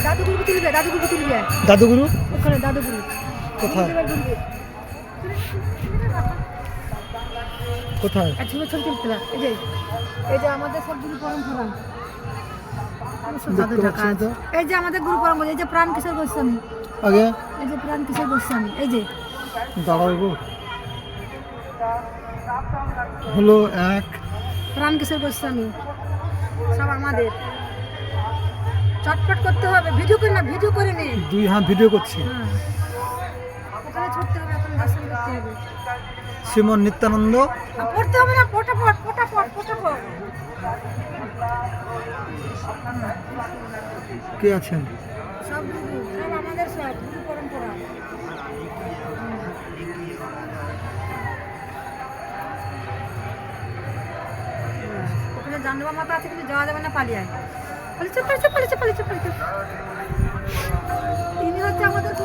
দাদুগুরু তুলবে, দাদুগুরু তুলবে। দাদুগুরু ওখানে দাদুগুরু কোথায়? কোথায়? ছবি ছবি তুলতে হবে। এই যে আমাদের সব গুরু পরম্পরা। দেখতে পাচ্ছি না তো। এই যে আমাদের গুরু পরম্পরা, এই যে প্রাণ কিশোর গোস্বামী, আগে এই যে প্রাণ কিশোর গোস্বামী, এই যে দাঁড়াবো হলো এক। প্রাণ কিশোর গোস্বামী সব আমাদের। চটপট করতে হবে, ভিডিও করে না, ভিডিও করে নে। দুই হাত ভিডিও করছি। হ্যাঁ, ওখানে ছুটতে হবে, এখন দর্শন করতে হবে। শ্রীমন নিত্যানন্দ আর পড়তে হবে না, ফটাফট ফটাফট ফটাফট। কে আছেন? সব গুরু, সব আমাদের সব গুরু পরম্পরা। ওখানে জানবা মাতা আছে, কিন্তু যাওয়া যাবে না, পালিয়ে আয়। পালিয়ে পালিয়ে পালিয়ে পালিয়ে পালিয়ে। ইনি হচ্ছে আমাদের